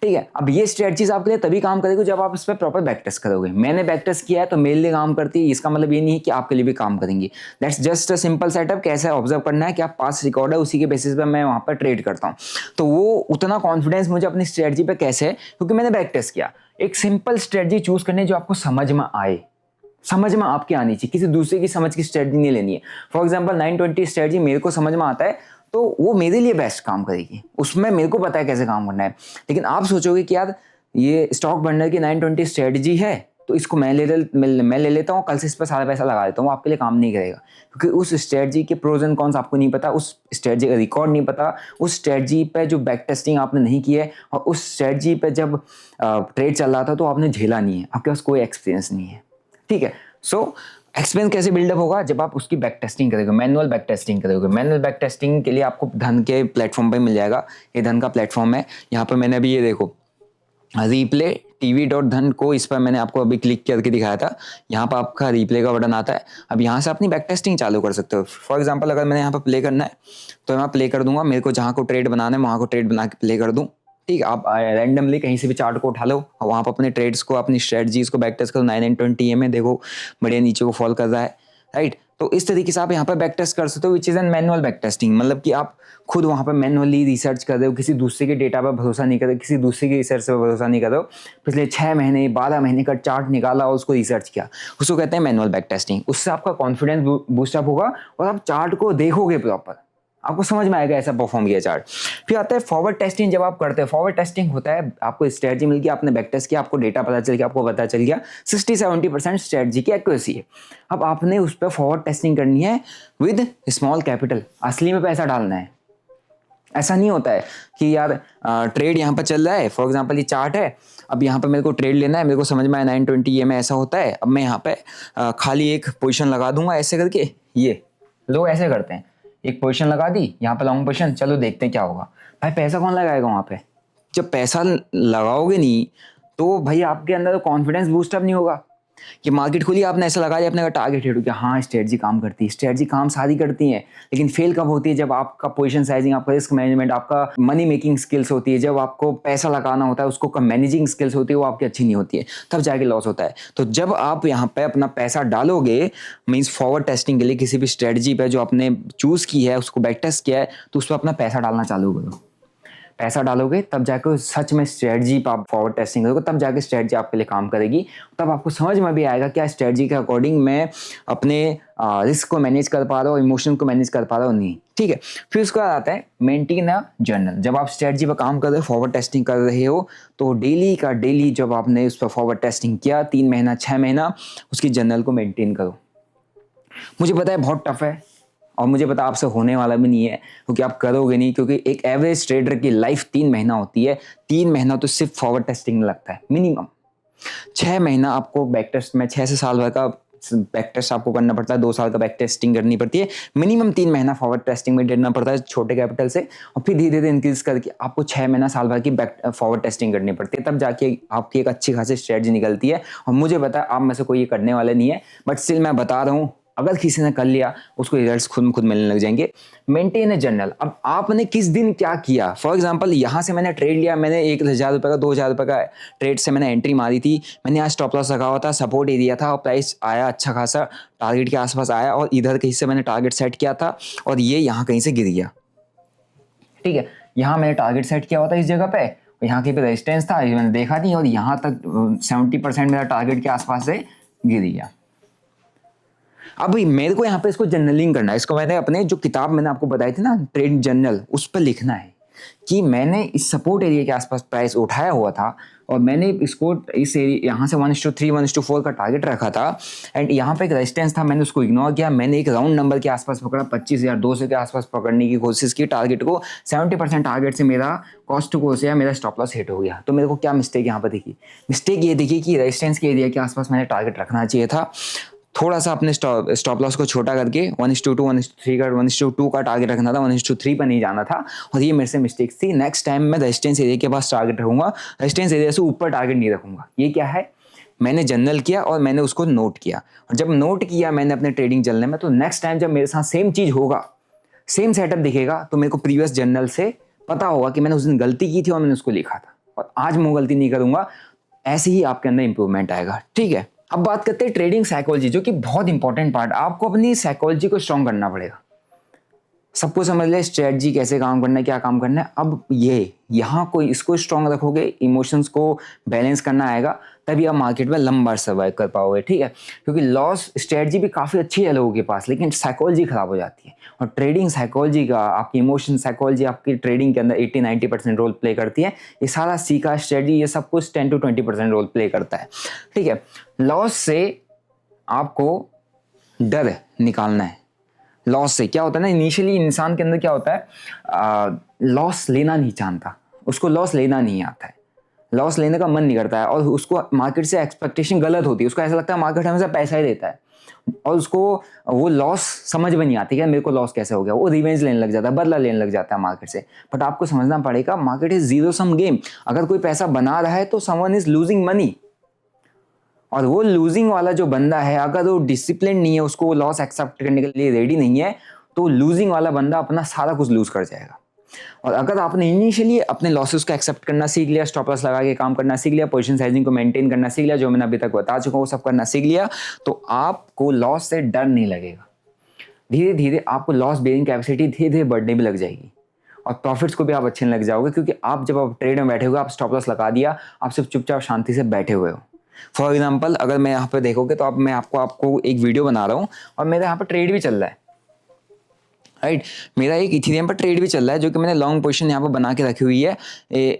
ठीक है। अब ये स्ट्रेटजीज आपके लिए तभी काम करेगी जब आप इस पर प्रॉपर बैक टेस्ट करोगे। मैंने बैक टेस्ट किया है तो मेरे लिए काम करती है, इसका मतलब ये नहीं है कि आपके लिए भी काम करेंगी। That's just a simple setup. कैसे ऑब्जर्व करना है कि आप पास रिकॉर्ड है, उसी के बेसिस पर मैं वहाँ पर ट्रेड करता हूँ। तो वो उतना कॉन्फिडेंस मुझे अपनी स्ट्रेटजी पर कैसे है, क्योंकि मैंने बैक टेस्ट किया। एक सिंपल स्ट्रेटजी चूज करनी है जो आपको समझ में आए, समझ में आपके आनी चाहिए, किसी दूसरे की समझ की स्ट्रेटजी नहीं लेनी है। फॉर एग्जांपल 920 स्ट्रेटजी मेरे को समझ में आता है तो वो मेरे लिए बेस्ट काम करेगी, उसमें मेरे को पता है कैसे काम करना है। लेकिन आप सोचोगे कि यार ये स्टॉक बर्नर की 920 स्ट्रेटजी है तो इसको मैं ले लेता हूँ, कल से इस पर सारा पैसा लगा देता हूँ, आपके लिए काम नहीं करेगा। क्योंकि उस स्ट्रेटजी के प्रोज एंड कॉन्स आपको नहीं पता, उस स्ट्रेटजी का रिकॉर्ड नहीं पता, उस स्ट्रेटजी पे जो बैक टेस्टिंग आपने नहीं की है, और उस स्ट्रेटजी पे जब ट्रेड चल रहा था तो आपने झेला नहीं है, आपके पास कोई एक्सपीरियंस नहीं है, ठीक है। सो एक्सपीरियंस कैसे बिल्डअप होगा, जब आप उसकी बैक टेस्टिंग करोगे, मैनुअल बैक टेस्टिंग करोगे। मैनुअल बैक टेस्टिंग के लिए आपको धन के प्लेटफॉर्म पे मिल जाएगा। ये धन का प्लेटफॉर्म है। यहाँ पर मैंने अभी ये देखो रिप्ले tv.dhan को, इस पर मैंने आपको अभी क्लिक करके दिखाया था। यहाँ पर आपका रिप्ले का बटन आता है। अब यहाँ से अपनी बैक टेस्टिंग चालू कर सकते हो। फॉर एग्जांपल अगर मैंने यहाँ पर प्ले करना है तो मैं प्ले कर दूंगा। मेरे को जहाँ को ट्रेड बनाना है वहाँ को ट्रेड बना के प्ले कर दूँ, ठीक है। आप रैंडमली कहीं से भी चार्ट को उठा लो और वहाँ पर अपने ट्रेड्स को, अपनी स्ट्रेटजीज को बैक टेस्ट करो। 920 EMA देखो बढ़िया नीचे को फॉल कर रहा है, राइट। तो इस तरीके से आप यहाँ पर बैक टेस्ट कर सकते हो, विच is N manual back testing. मतलब कि आप खुद वहाँ पर मैनुअली रिसर्च कर रहे हो, किसी दूसरे के डेटा पर भरोसा नहीं कर रहे, किसी दूसरे की रिसर्च पर भरोसा नहीं कर रहे हो। पिछले 6 महीने 12 महीने का चार्ट निकाला और उसको रिसर्च किया, उसको कहते हैं मैनुअल बैक टेस्टिंग। उससे आपका कॉन्फिडेंस बूस्टअप होगा और आप चार्ट को देखोगे प्रॉपर, आपको समझ में आएगा ऐसा परफॉर्म किया चार्ट। फिर आता है फॉरवर्ड टेस्टिंग। जब आप करते हैं फॉरवर्ड टेस्टिंग, होता है आपको स्ट्रेटजी मिल गई, आपने बैक टेस्ट किया, आपको डेटा पता चल गया, आपको पता चल गया 60-70% स्ट्रेटजी की एक्यूरेसी है। अब आपने उस पर फॉरवर्ड टेस्टिंग करनी है विद स्मॉल कैपिटल, असली में पैसा डालना है। ऐसा नहीं होता है कि यार ट्रेड यहाँ पर चल रहा है, फॉर एग्जांपल ये चार्ट है, अब यहाँ पर मेरे को ट्रेड लेना है, मेरे को समझ में आया 920 EMA ऐसा होता है, अब मैं यहाँ पे खाली एक पोजीशन लगा दूंगा ऐसे करके। ये लोग ऐसे करते हैं, एक पोजीशन लगा दी यहाँ पे लॉन्ग पोजीशन, चलो देखते हैं क्या होगा। भाई पैसा कौन लगाएगा वहाँ पे? जब पैसा लगाओगे नहीं तो भाई आपके अंदर कॉन्फिडेंस बूस्टअप नहीं होगा। कि मार्केट खुली, आपने ऐसा लगा लिया अपने का टारगेट हिट हो गया, हाँ स्ट्रेटजी काम करती है, स्ट्रेटजी काम सारी करती है, लेकिन फेल कब होती है? जब आपका पोजीशन साइजिंग, आपका रिस्क मैनेजमेंट, आपका मनी मेकिंग स्किल्स होती है, जब आपको पैसा लगाना होता है, उसको मैनेजिंग स्किल्स होती है, वो आपकी अच्छी नहीं होती है, तब जाके लॉस होता है। तो जब आप यहाँ पे अपना पैसा डालोगे, मीन्स फॉरवर्ड टेस्टिंग के लिए किसी भी स्ट्रेटजी पे जो आपने चूज की है, उसको बैक टेस्ट किया है, तो उस पर अपना पैसा डालना चालू करो। पैसा डालोगे तब जाकर सच में स्ट्रेटजी पर आप फॉरवर्ड टेस्टिंग करोगे, तब जाके स्ट्रेटजी आपके लिए काम करेगी। तब आपको समझ में भी आएगा क्या स्ट्रेटजी के अकॉर्डिंग मैं अपने रिस्क को मैनेज कर पा रहा हूँ, इमोशन को मैनेज कर पा रहा हूँ, नहीं। ठीक है, फिर उसके बाद आता है मेंटेन अ जर्नल। जब आप स्ट्रेटजी पर काम कर रहे हो, फॉरवर्ड टेस्टिंग कर रहे हो, तो डेली का डेली जब आपने उस पर फॉरवर्ड टेस्टिंग किया 3 महीना 6 महीना, उसकी जर्नल को मेंटेन करो। मुझे पता है बहुत टफ है, और मुझे पता आपसे होने वाला भी नहीं है, क्योंकि आप करोगे नहीं, क्योंकि एक एवरेज ट्रेडर की लाइफ 3 महीना होती है। 3 महीना तो सिर्फ फॉरवर्ड टेस्टिंग में लगता है मिनिमम। 6 महीना आपको बैक टेस्ट में, 6 से साल भर का बैक टेस्ट आपको करना पड़ता है, 2 साल का बैक टेस्टिंग करनी पड़ती है, मिनिमम 3 महीना फॉरवर्ड टेस्टिंग में देना पड़ता है छोटे कैपिटल से, और फिर धीरे धीरे इंक्रीज करके आपको 6 महीना साल भर की बैक फॉरवर्ड टेस्टिंग करनी पड़ती है, तब जाके आपकी एक अच्छी खासी स्ट्रेटजी निकलती है। और मुझे पता है आप में से कोई ये करने वाले नहीं है, बट स्टिल मैं बता रहा हूँ, अगर किसी ने कर लिया उसको रिजल्ट्स खुद मिलने लग जाएंगे। मेंटेन ए जर्नल। अब आपने किस दिन क्या किया, फॉर एग्जांपल यहाँ से मैंने ट्रेड लिया, मैंने 1,000 रुपये का 2,000 रुपये का ट्रेड से मैंने एंट्री मारी थी, मैंने आज स्टॉप लॉस लगा हुआ था, सपोर्ट एरिया था, और प्राइस आया अच्छा खासा टारगेट के आसपास आया, और इधर कहीं से मैंने टारगेट सेट किया था, और ये यहाँ कहीं से गिर गया। ठीक है, यहाँ मैंने टारगेट सेट किया हुआ था इस जगह पे, यहाँ कहीं पे रेजिस्टेंस था, मैंने देखा नहीं, और यहाँ तक 70% मेरा टारगेट के आसपास से गिर गया। अब मेरे को यहाँ पे इसको जर्नलिंग करना है, इसको मैंने अपने जो किताब मैंने आपको बताई थी ना, ट्रेड जर्नल, उस पर लिखना है कि मैंने इस सपोर्ट एरिया के आसपास प्राइस उठाया हुआ था, और मैंने इसको इस एरिया यहाँ से 1:3 1:4 का टारगेट रखा था, एंड यहाँ पे एक रेजिस्टेंस था, मैंने उसको इग्नोर किया, मैंने एक राउंड नंबर के आसपास पकड़ा, 25,200 के आसपास पकड़ने की कोशिश की टारगेट को, 70% टारगेट से मेरा कॉस्ट टू कॉस्ट या मेरा स्टॉप लॉस हिट हो गया। तो मेरे को क्या मिस्टेक यहाँ पर दिखी? मिस्टेक ये दिखी कि रेजिस्टेंस के एरिया के आसपास मैंने टारगेट रखना चाहिए था, थोड़ा सा अपने स्टॉप लॉस को छोटा करके 1:2 1:3 का 1:2 का टारगेट रखना था, 1:3 पर नहीं जाना था, और ये मेरे से मिस्टेक थी। नेक्स्ट टाइम मैं रेजिस्टेंस एरिया के पास टारगेट रखूंगा, रेजिस्टेंस एरिया से ऊपर टारगेट नहीं रखूंगा। ये क्या है, मैंने जर्नल किया और मैंने उसको नोट किया, और जब नोट किया मैंने अपने ट्रेडिंग जर्नल में, तो नेक्स्ट टाइम जब मेरे साथ सेम चीज़ होगा, सेम सेटअप दिखेगा, तो मेरे को प्रीवियस जर्नल से पता होगा कि मैंने उस दिन गलती की थी और मैंने उसको लिखा था, और आज मैं गलती नहीं करूंगा। ऐसे ही आपके अंदर इंप्रूवमेंट आएगा। ठीक है, अब बात करते हैं ट्रेडिंग साइकोलॉजी, जो कि बहुत इंपॉर्टेंट पार्ट। आपको अपनी साइकोलॉजी को स्ट्रॉन्ग करना पड़ेगा। सबको समझ ले स्ट्रेटजी कैसे काम करना है, क्या काम करना है। अब ये यहाँ कोई इसको स्ट्रॉन्ग रखोगे, इमोशंस को बैलेंस करना आएगा, तभी आप मार्केट में लंबा सर्वाइव कर पाओगे। ठीक है, क्योंकि लॉस स्ट्रेटजी भी काफ़ी अच्छी है लोगों के पास, लेकिन साइकोलॉजी खराब हो जाती है, और ट्रेडिंग साइकोलॉजी का, आपकी इमोशन साइकोलॉजी आपकी ट्रेडिंग के अंदर 80-90% रोल प्ले करती है। ये सारा सीखा स्ट्रेटजी, ये सब कुछ 10-20% रोल प्ले करता है। ठीक है, लॉस से आपको डर निकालना है। लॉस से क्या होता है ना, इनिशियली इंसान के अंदर क्या होता है, लॉस लेना नहीं चाहता, उसको लॉस लेना नहीं आता है, लॉस लेने का मन नहीं करता है, और उसको मार्केट से एक्सपेक्टेशन गलत होती है, उसको ऐसा लगता है मार्केट हमेशा पैसा ही देता है, और उसको वो लॉस समझ में नहीं आती कि मेरे को लॉस कैसे हो गया, वो रिवेंज लेने लग जाता है, बदला लेने लग जाता है मार्केट से। बट आपको समझना पड़ेगा market is zero sum game. अगर कोई पैसा बना रहा है तो समवन इज लूजिंग मनी, और वो लूजिंग वाला जो बंदा है, अगर वो डिसिप्लिन नहीं है, उसको लॉस एक्सेप्ट करने के लिए रेडी नहीं है, तो लूजिंग वाला बंदा अपना सारा कुछ लूज कर जाएगा। और अगर आपने इनिशियली अपने लॉसेस को एक्सेप्ट करना सीख लिया, स्टॉप लॉस लगा के काम करना सीख लिया, पोजीशन साइजिंग को मेंटेन करना सीख लिया, जो मैंने अभी तक बता चुका हूँ वो सब करना सीख लिया, तो आपको लॉस से डर नहीं लगेगा। धीरे धीरे आपको लॉस बेयरिंग कैपेसिटी धीरे धीरे बढ़ने भी लग जाएगी, और प्रॉफिट्स को भी आप अच्छे लग जाओगे, क्योंकि आप जब आप ट्रेड में बैठे हुए, आप स्टॉप लॉस लगा दिया, आप सिर्फ चुपचाप शांति से बैठे हुए हो। फॉर एग्जाम्पल, अगर मैं यहाँ पे देखोगे तो अब मैं आपको एक वीडियो बना रहा हूँ, और मेरे यहाँ पर ट्रेड भी चल रहा है, राइट। मेरा एक इथेरियम पर ट्रेड भी चल रहा है, जो कि मैंने लॉन्ग पोजीशन यहाँ पर बना के रखी हुई है।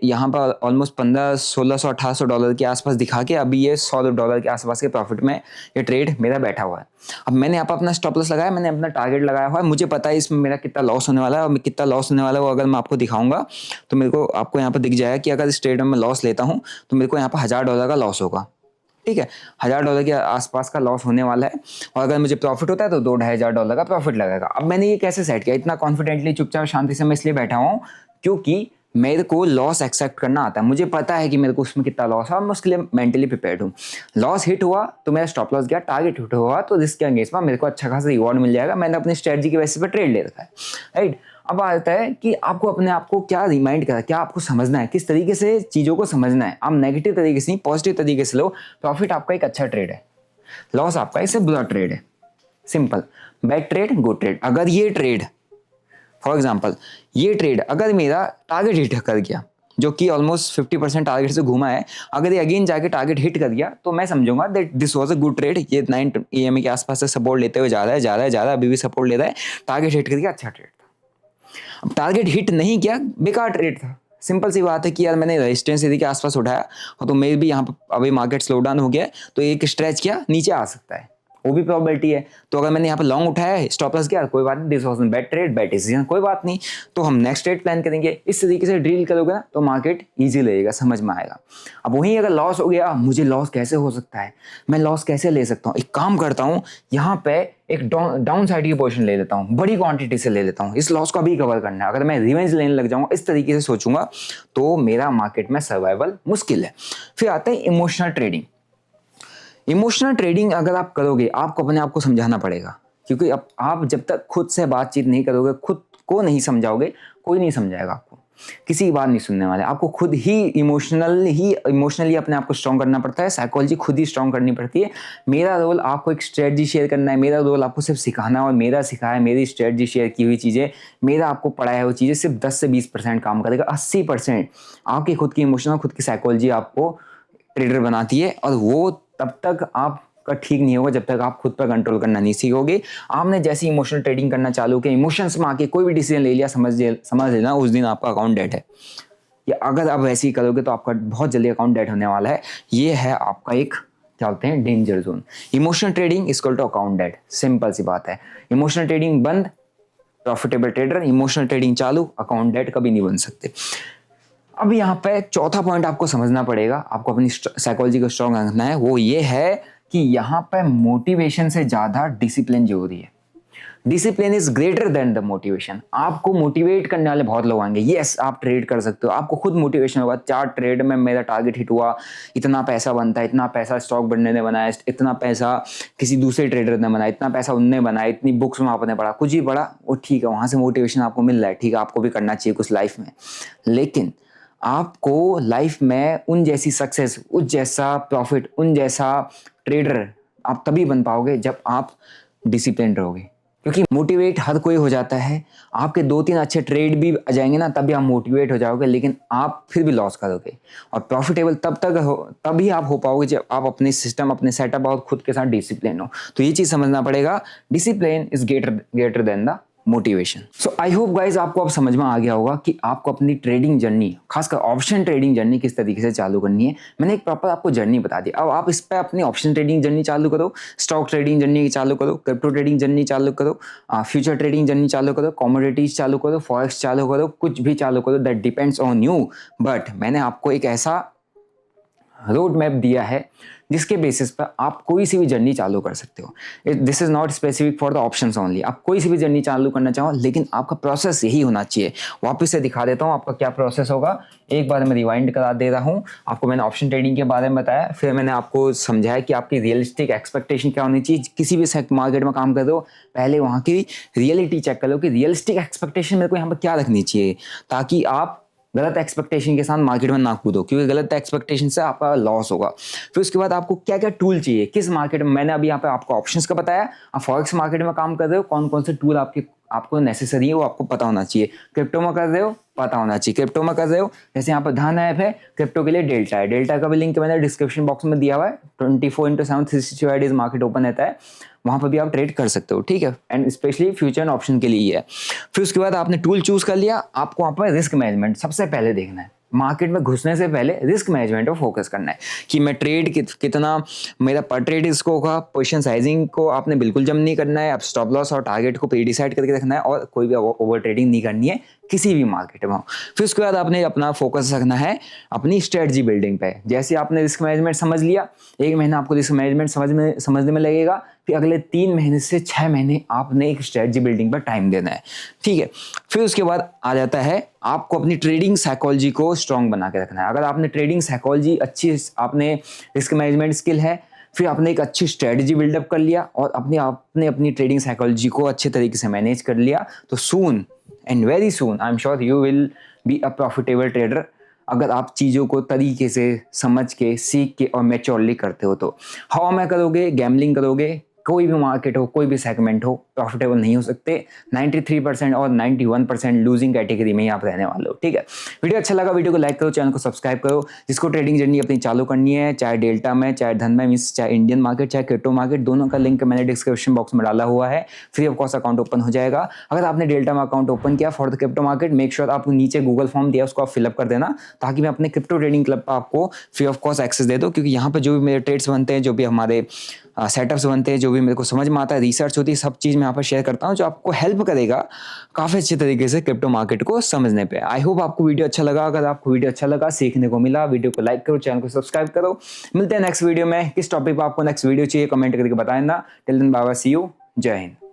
यहाँ पर ऑलमोस्ट 1500-1600 1800 डॉलर के आसपास दिखा के अभी ये $100 के आसपास के प्रॉफिट में ये ट्रेड मेरा बैठा हुआ है। अब मैंने यहाँ पर अपना स्टॉप लॉस लगाया, मैंने अपना टारगेट लगाया हुआ है, मुझे पता है इसमें मेरा कितना लॉस होने वाला है, और मैं कितना लॉस होने वाला है वो अगर मैं आपको दिखाऊंगा तो मेरे को आपको यहाँ पर दिख जाएगा कि अगर इस ट्रेड में मैं लॉस लेता हूँ तो मेरे को यहाँ पर $1000 का लॉस होगा। ठीक है, $1000 के आसपास का लॉस होने वाला है, और अगर मुझे प्रॉफिट होता है तो $2-2.5 का प्रॉफिट लगेगा। अब मैंने ये कैसे सेट किया, इतना कॉन्फिडेंटली चुपचाप शांति से मैं इसलिए बैठा हूँ क्योंकि मेरे को लॉस एक्सेप्ट करना आता है, मुझे पता है कि मेरे को उसमें कितना लॉस है, मैं उसके लिए मेंटली प्रिपेयर्ड हूँ। लॉस हिट हुआ तो मेरा स्टॉप लॉस गया, टारगेट हिट हुआ तो रिस्क के अगेंस्ट में मेरे को अच्छा खासा रिवॉर्ड मिल जाएगा, मैंने अपनी स्ट्रेटजी के बेसिस पे ट्रेड ले रखा है, राइट। अब आता है कि आपको अपने आप को क्या रिमाइंड करा, क्या आपको समझना है, किस तरीके से चीज़ों को समझना है। आप नेगेटिव तरीके से नहीं, पॉजिटिव तरीके से लो। प्रॉफिट आपका एक अच्छा ट्रेड है, लॉस आपका इससे बुरा ट्रेड है। Simple, bad trade, good trade. अगर ये ट्रेड, फॉर एग्जाम्पल ये ट्रेड अगर मेरा टारगेट हिट कर गया, जो कि ऑलमोस्ट 50% टारगेट से घूमा है, अगर ये अगेन जाके टारगेट हिट कर गया तो मैं समझूंगा that this was a good trade. ये 9 EMA के आसपास से सपोर्ट लेते हुए जा रहा है, अभी भी सपोर्ट ले रहा है, टारगेट हिट कर गया, अच्छा ट्रेड था। अब टारगेट हिट नहीं किया, बेकार ट्रेड था। सिंपल सी बात है कि यार मैंने रेजिस्टेंस एरिया के आसपास उठाया और तो मे भी यहाँ पर अभी मार्केट स्लो डाउन हो गया तो एक स्ट्रेच किया, नीचे आ सकता है, वो भी प्रोबेबिलिटी है। तो अगर मैंने यहाँ पे लॉन्ग उठाया है, स्टॉप लॉस किया, कोई बात नहीं, this was bad trade, bad decision, कोई बात नहीं, तो हम नेक्स्ट ट्रेड प्लान करेंगे। इस तरीके से ड्रिल करोगे ना तो मार्केट इजी लगेगा, समझ में आएगा। अब वहीं अगर लॉस हो गया, मुझे लॉस कैसे हो सकता है, मैं लॉस कैसे ले सकता हूँ, एक काम करता हूँ, यहाँ पे एक डाउन साइड की पोजीशन ले लेता हूँ, बड़ी क्वांटिटी से ले लेता हूँ, इस लॉस को अभी कवर करना है। अगर मैं रिवेंज लेने लग जाऊँगा, इस तरीके से सोचूंगा, तो मेरा मार्केट में सर्वाइवल मुश्किल है। फिर आता है इमोशनल ट्रेडिंग। इमोशनल ट्रेडिंग अगर आप करोगे, आपको अपने आप को समझाना पड़ेगा, क्योंकि अब आप जब तक खुद से बातचीत नहीं करोगे, खुद को नहीं समझाओगे, कोई नहीं समझाएगा आपको, किसी की बात नहीं सुनने वाले। आपको खुद ही इमोशनली अपने आप को स्ट्रॉन्ग करना पड़ता है, साइकोलॉजी खुद ही स्ट्रॉन्ग करनी पड़ती है। मेरा रोल आपको एक स्ट्रेटजी शेयर करना है, मेरा रोल आपको सिर्फ सिखाना है, और मेरा सिखाया, मेरी स्ट्रेटजी शेयर की हुई चीज़ें, मेरा आपको पढ़ाया हुई चीज़ें सिर्फ 10 से 20% काम करेगा। 80% आपकी खुद की इमोशन और खुद की साइकोलॉजी आपको ट्रेडर बनाती है, और वो तब तक आपका ठीक नहीं होगा जब तक आप खुद पर कंट्रोल करना नहीं सीखोगे। आपने जैसे इमोशनल ट्रेडिंग करना चालू किया, इमोशंस में आके कोई भी डिसीजन ले लिया, समझ लेना उस दिन आपका अकाउंट डेड है। या अगर आप वैसे ही करोगे तो आपका बहुत जल्दी अकाउंट डेड होने वाला है। ये है आपका एक, क्या बोलते हैं, danger zone. Emotional trading equal to account dead, simple सी बात है। इमोशनल ट्रेडिंग बंद, प्रॉफिटेबल ट्रेडर, इमोशनल ट्रेडिंग चालू, अकाउंट डेड कभी नहीं बन सकते। अब यहाँ पे चौथा पॉइंट आपको समझना पड़ेगा, आपको अपनी साइकोलॉजी को स्ट्रॉन्ग रखना है, वो ये है कि यहाँ पे मोटिवेशन से ज़्यादा डिसिप्लिन जरूरी है। Discipline is greater than the motivation. आपको मोटिवेट करने वाले बहुत लोग आएंगे, यस आप ट्रेड कर सकते हो, आपको खुद मोटिवेशन होगा, 4 ट्रेड में मेरा टारगेट हिट हुआ, इतना पैसा बनता है, इतना पैसा स्टॉक बनने ने बनाया, इतना पैसा किसी दूसरे ट्रेडर ने बनाया, इतना पैसा उनने बनाया, इतनी बुक्स में आपने पढ़ा, कुछ ही पढ़ा, वो ठीक है, वहाँ से मोटिवेशन आपको मिल रहा है, ठीक है, आपको भी करना चाहिए कुछ लाइफ में। लेकिन आपको लाइफ में उन जैसी सक्सेस, उस जैसा प्रॉफिट, उन जैसा ट्रेडर आप तभी बन पाओगे जब आप डिसिप्लिन रहोगे। क्योंकि मोटिवेट हर कोई हो जाता है, आपके 2-3 अच्छे ट्रेड भी आ जाएंगे ना, तभी आप मोटिवेट हो जाओगे, लेकिन आप फिर भी लॉस करोगे। और प्रॉफिटेबल तभी आप हो पाओगे जब आप अपने सिस्टम, अपने सेटअप और खुद के साथ डिसिप्लिन हो। तो ये चीज़ समझना पड़ेगा, discipline is greater than the motivation. So I hope guys आपको अब समझ में आ गया होगा कि आपको अपनी ट्रेडिंग जर्नी, खासकर ऑप्शन ट्रेडिंग जर्नी किस तरीके से चालू करनी है। मैंने एक प्रॉपर आपको जर्नी बता दी, अब आप इस पर अपनी ऑप्शन ट्रेडिंग जर्नी चालू करो, स्टॉक ट्रेडिंग जर्नी चालू करो, क्रिप्टो ट्रेडिंग जर्नी चालू करो, फ्यूचर ट्रेडिंग जर्नी चालू करो, कमोडिटीज चालू करो, फॉरेक्स चालू करो, कुछ भी चालू करो, that depends on you. But मैंने आपको एक ऐसा रोड मैप दिया है जिसके बेसिस पर आप कोई सी भी जर्नी चालू कर सकते हो। This is not specific for the options only. आप कोई सी भी जर्नी चालू करना चाहो, लेकिन आपका प्रोसेस यही होना चाहिए। वापस से दिखा देता हूँ आपका क्या प्रोसेस होगा, एक बार मैं रिवाइंड करा दे रहा हूँ। आपको मैंने ऑप्शन ट्रेडिंग के बारे में बताया, फिर मैंने आपको समझाया कि आपकी रियलिस्टिक एक्सपेक्टेशन क्या होनी चाहिए। किसी भी मार्केट में काम कर रहे हो, पहले वहाँ की रियलिटी चेक कर लो कि रियलिस्टिक एक्सपेक्टेशन मेरे को यहाँ पर क्या रखनी चाहिए, ताकि आप गलत एक्सपेक्टेशन के साथ मार्केट में ना कूदो, क्योंकि गलत एक्सपेक्टेशन से आपका लॉस होगा। फिर उसके बाद आपको क्या क्या टूल चाहिए, किस मार्केट में, मैंने अभी यहाँ पे आपको ऑप्शंस का बताया। आप फॉरेक्स मार्केट में काम कर रहे हो, कौन कौन से टूल आपको नेसेसरी है वो आपको पता होना चाहिए। क्रिप्टो में कर रहे हो, पता होना चाहिए। क्रिप्टो में कर रहे हो, जैसे यहाँ पर धन ऐप है, क्रिप्टो के लिए डेल्टा है, डेल्टा का भी लिंक मैंने डिस्क्रिप्शन बॉक्स में दिया हुआ है। 24/7 365 डेज मार्केट ओपन रहता है, वहाँ पर भी आप ट्रेड कर सकते हो, ठीक है। And specially future and option के लिए ही है। फिर उसके बाद आपने टूल चूज कर लिया, आपको वहाँ पर रिस्क मैनेजमेंट सबसे पहले देखना है। मार्केट में घुसने से पहले रिस्क मैनेजमेंट पर फोकस करना है कि मैं ट्रेड कितना मेरा पर ट्रेड रिस्क होगा। पोजीशन साइजिंग को आपने बिल्कुल जम नहीं करना है, अब स्टॉप लॉस और टारगेट को प्री डिसाइड करके रखना है, और कोई भी ओवर ट्रेडिंग नहीं करनी है। किसी भी मार्केट में हो। फिर उसके बाद आपने अपना फोकस रखना है अपनी स्ट्रेटजी बिल्डिंग पे। जैसे आपने रिस्क मैनेजमेंट समझ लिया, 1 महीना आपको रिस्क मैनेजमेंट समझने में लगेगा, फिर अगले 3 महीने से 6 महीने आपने एक स्ट्रेटजी बिल्डिंग पर टाइम देना है, ठीक है। फिर उसके बाद आ जाता है आपको अपनी ट्रेडिंग साइकोलॉजी को स्ट्रांग बना के रखना है। अगर आपने ट्रेडिंग साइकोलॉजी अच्छी, आपने रिस्क मैनेजमेंट स्किल है, फिर आपने एक अच्छी स्ट्रेटजी बिल्डअप कर लिया और आपने अपनी ट्रेडिंग साइकोलॉजी को अच्छे तरीके से मैनेज कर लिया, तो soon and very soon I am sure you will be a profitable trader. अगर आप चीज़ों को तरीके से समझ के, सीख के और मैच्योरली करते हो तो। हवा में करोगे, गैम्बलिंग करोगे, कोई भी मार्केट हो, कोई भी सेगमेंट हो, प्रॉफिटेबल नहीं हो सकते। 93% और 91% लूजिंग कैटेगरी में ही आप रहने वाले हो, ठीक है। वीडियो अच्छा लगा, वीडियो को लाइक करो, चैनल को सब्सक्राइब करो। जिसको ट्रेडिंग जर्नी अपनी चालू करनी है, चाहे डेल्टा में, चाहे धन में, मींस चाहे इंडियन मार्केट, चाहे क्रिप्टो मार्केट, दोनों का लिंक मैंने डिस्क्रिप्शन बॉक्स में डाला हुआ है। Free of cost account open हो जाएगा। अगर आपने डेल्टा में अकाउंट ओपन किया for the crypto market, make sure आप नीचे गूगल फॉर्म दिया उसको आप फिलअप कर देना, ताकि मैं अपने क्रिप्टो ट्रेडिंग क्लब पर आपको फ्री ऑफ कॉस्ट एक्सेस दे दूँ। क्योंकि यहाँ पर जो भी मेरे ट्रेड्स बनते हैं, जो भी हमारे सेटअप्स बनते हैं, जो भी मेरे को समझ में आता है, रिसर्च होती है, सब चीज़ मैं यहाँ पर शेयर करता हूँ, जो आपको हेल्प करेगा काफ़ी अच्छे तरीके से क्रिप्टो मार्केट को समझने पे। आई होप आपको वीडियो अच्छा लगा। अगर आपको वीडियो अच्छा लगा, सीखने को मिला, वीडियो को लाइक करो, चैनल को सब्सक्राइब करो। मिलते हैं नेक्स्ट वीडियो में। किस टॉपिक पर आपको नेक्स्ट वीडियो चाहिए कमेंट करके बताना। Till then bye bye, see you, जय हिंद।